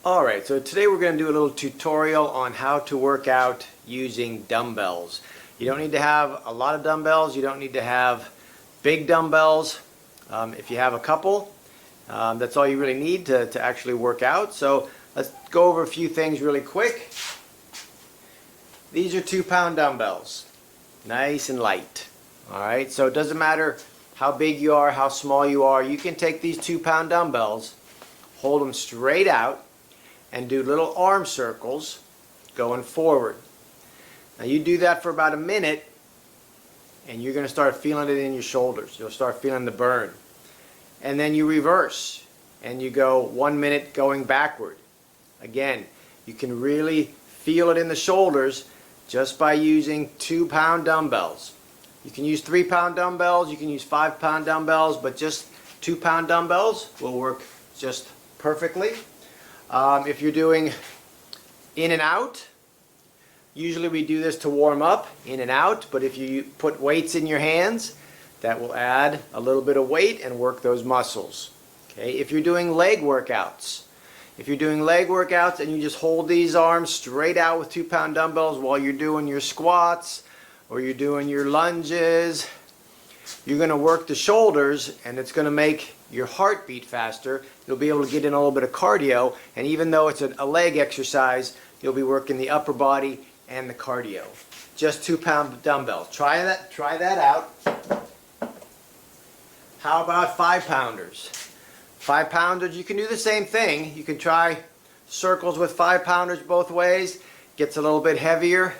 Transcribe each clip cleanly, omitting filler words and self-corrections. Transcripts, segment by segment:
Alright, so today we're going to do a little tutorial on how to work out using dumbbells. You don't need to have a lot of dumbbells, you don't need to have big dumbbells. If you have a couple, that's all you really need to actually work out. So let's go over a few things really quick. These are 2-pound dumbbells, nice and light. Alright, so it doesn't matter how big you are, how small you are, you can take these 2-pound dumbbells, hold them straight out, and do little arm circles going forward. Now you do that for about a minute and you're going to start feeling it in your shoulders. You'll start feeling the burn. And then you reverse and you go 1 minute going backward. Again, you can really feel it in the shoulders just by using 2-pound dumbbells. You can use 3-pound dumbbells, you can use 5-pound dumbbells, but just 2-pound dumbbells will work just perfectly. If you're doing in and out, usually we do this to warm up, in and out, but if you put weights in your hands, that will add a little bit of weight and work those muscles. Okay? If you're doing leg workouts, and you just hold these arms straight out with 2-pound dumbbells while you're doing your squats or you're doing your lunges, you're going to work the shoulders and it's going to make your heart beat faster. You'll be able to get in a little bit of cardio, and even though it's a leg exercise, you'll be working the upper body and the cardio. Just 2-pound dumbbells. Try that out. How about 5-pounders? 5-pounders, you can do the same thing. You can try circles with 5-pounders both ways. Gets a little bit heavier.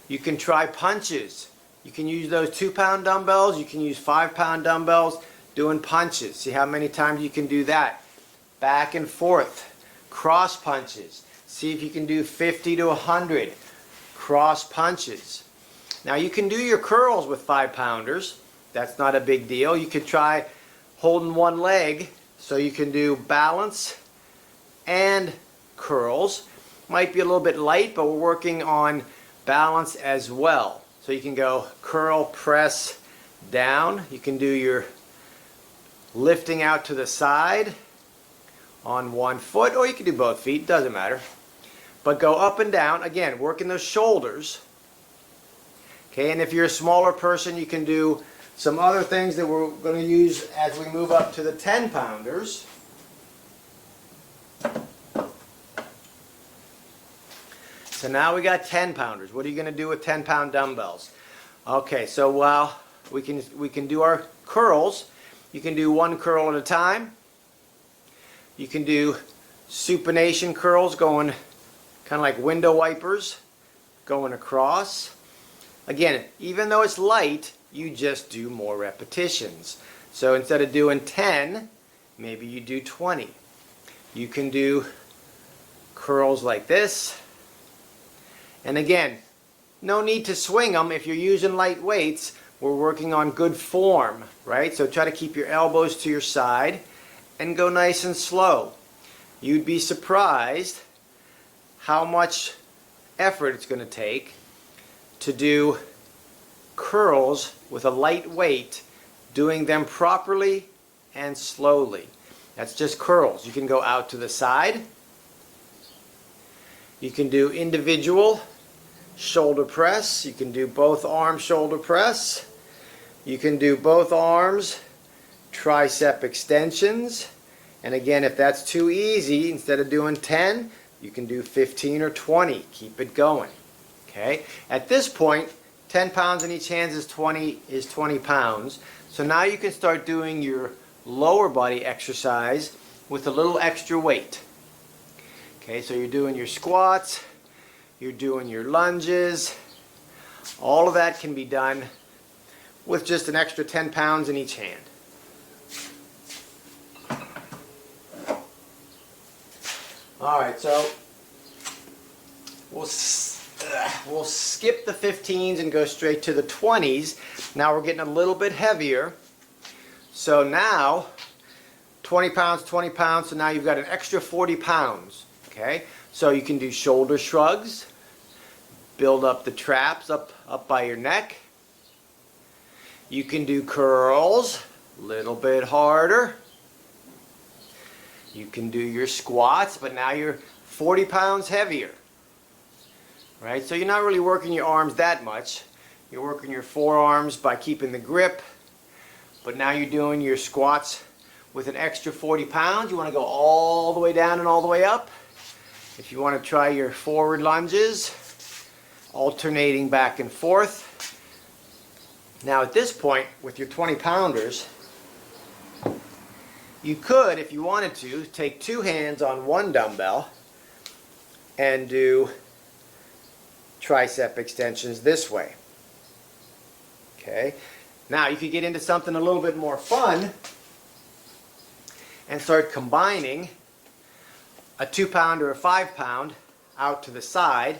You can try punches. You can use those 2-pound dumbbells. You can use 5-pound dumbbells doing punches. See how many times you can do that. Back and forth. Cross punches. See if you can do 50 to 100 cross punches. Now you can do your curls with 5-pounders. That's not a big deal. You could try holding one leg so you can do balance and curls. Might be a little bit light, but we're working on balance as well. So you can go curl, press, down. You can do your lifting out to the side on one foot, or you can do both feet, doesn't matter. But go up and down, again, working those shoulders. Okay, and if you're a smaller person, you can do some other things that we're going to use as we move up to the 10-pounders. So now we got 10-pounders. What are you going to do with 10-pound dumbbells? Okay, so while we can do our curls, you can do one curl at a time. You can do supination curls going kind of like window wipers going across. Again, even though it's light, you just do more repetitions. So instead of doing 10, maybe you do 20. You can do curls like this. And again, no need to swing them. If you're using light weights, we're working on good form, right? So try to keep your elbows to your side and go nice and slow. You'd be surprised how much effort it's going to take to do curls with a light weight, doing them properly and slowly. That's just curls. You can go out to the side. You can do individual shoulder press. You can do both arm shoulder press. You can do both arms tricep extensions. And again, if that's too easy, instead of doing 10, you can do 15 or 20. Keep it going. Okay? At this point, 10 pounds in each hand is 20 pounds. So now you can start doing your lower body exercise with a little extra weight. Okay, so you're doing your squats, you're doing your lunges. All of that can be done with just an extra 10 pounds in each hand. Alright, so we'll skip the 15s and go straight to the 20s. Now we're getting a little bit heavier. So now, 20 pounds, so now you've got an extra 40 pounds. Okay, so you can do shoulder shrugs, build up the traps up by your neck. You can do curls, a little bit harder. You can do your squats, but now you're 40 pounds heavier. Right? So you're not really working your arms that much. You're working your forearms by keeping the grip, but now you're doing your squats with an extra 40 pounds. You want to go all the way down and all the way up. If you want to try your forward lunges, alternating back and forth. Now at this point, with your 20 pounders, you could, if you wanted to, take two hands on one dumbbell and do tricep extensions this way. Okay. Now you could get into something a little bit more fun and start combining a 2-pound or a 5-pound out to the side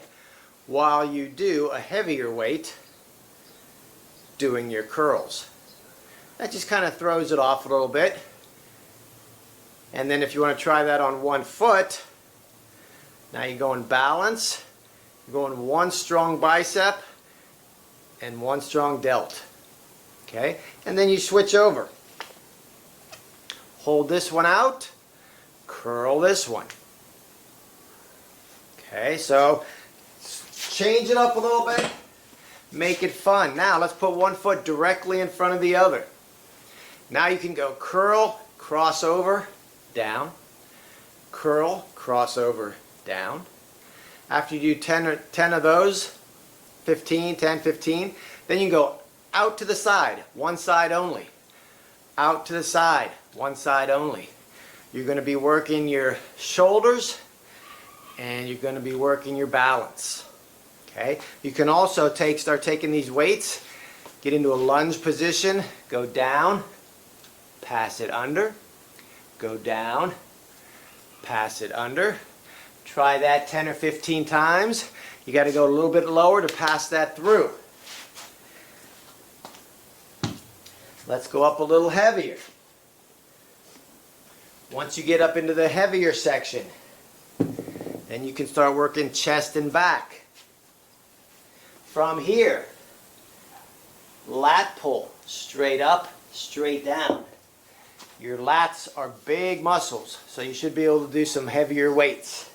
while you do a heavier weight doing your curls. That just kind of throws it off a little bit. And then if you want to try that on one foot, now you go in balance. You're going one strong bicep and one strong delt. Okay? And then you switch over. Hold this one out, curl this one. Okay, so change it up a little bit, make it fun. Now let's put one foot directly in front of the other. Now you can go curl, crossover, down, curl, crossover, down. After you do 10 of those, 15, 10, 15, then you go out to the side, one side only. Out to the side, one side only. You're going to be working your shoulders and you're going to be working your balance. Okay? You can also start taking these weights, get into a lunge position, go down, pass it under, go down, pass it under. Try that 10 or 15 times. You got to go a little bit lower to pass that through. Let's go up a little heavier. Once you get up into the heavier section, then you can start working chest and back. From here, lat pull, straight up, straight down. Your lats are big muscles, so you should be able to do some heavier weights.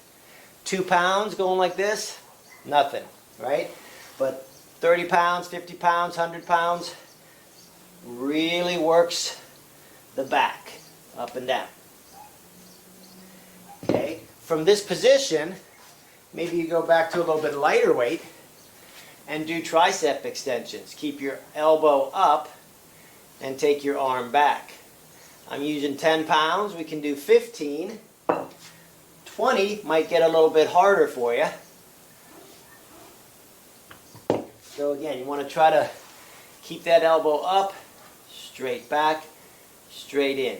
2 pounds going like this, nothing, right? But 30 pounds, 50 pounds, 100 pounds, really works the back, up and down. Okay, from this position, maybe you go back to a little bit lighter weight and do tricep extensions. Keep your elbow up and take your arm back. I'm using 10 pounds, we can do 15. 20 might get a little bit harder for you. So again, you want to try to keep that elbow up, straight back, straight in.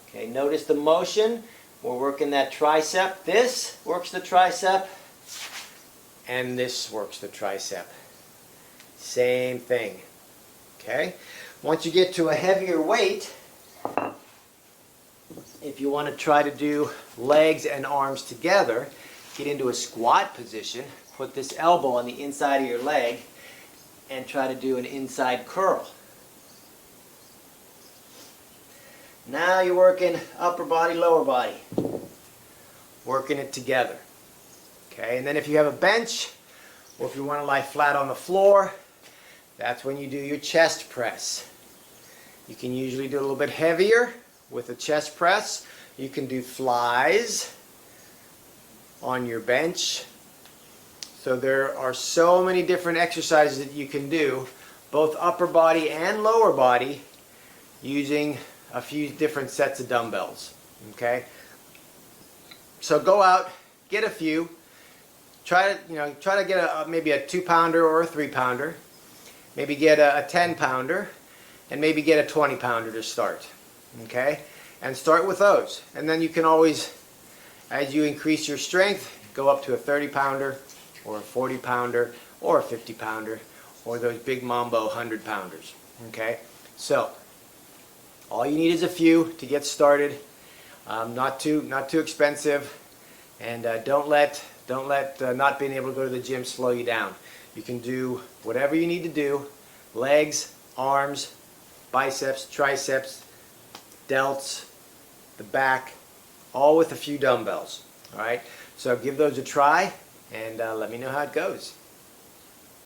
Okay, notice the motion. We're working that tricep. This works the tricep, and this works the tricep. Same thing. Okay? Once you get to a heavier weight, if you want to try to do legs and arms together, get into a squat position, put this elbow on the inside of your leg, and try to do an inside curl. Now you're working upper body, lower body. Working it together. Okay, and then if you have a bench, or if you want to lie flat on the floor, that's when you do your chest press. You can usually do a little bit heavier with a chest press. You can do flies on your bench. So there are so many different exercises that you can do, both upper body and lower body, using a few different sets of dumbbells. Okay? So go out, get a few. Try to get maybe a 2-pounder or a 3-pounder. Maybe get a 10-pounder, and maybe get a 20-pounder to start. Okay? And start with those. And then you can always, as you increase your strength, go up to a 30-pounder or a 40-pounder or a 50-pounder or those big mambo 100-pounders. Okay? So, all you need is a few to get started. Not too expensive, and don't let not being able to go to the gym slow you down. You can do whatever you need to do: legs, arms, biceps, triceps, delts, the back, all with a few dumbbells. All right, so give those a try and let me know how it goes.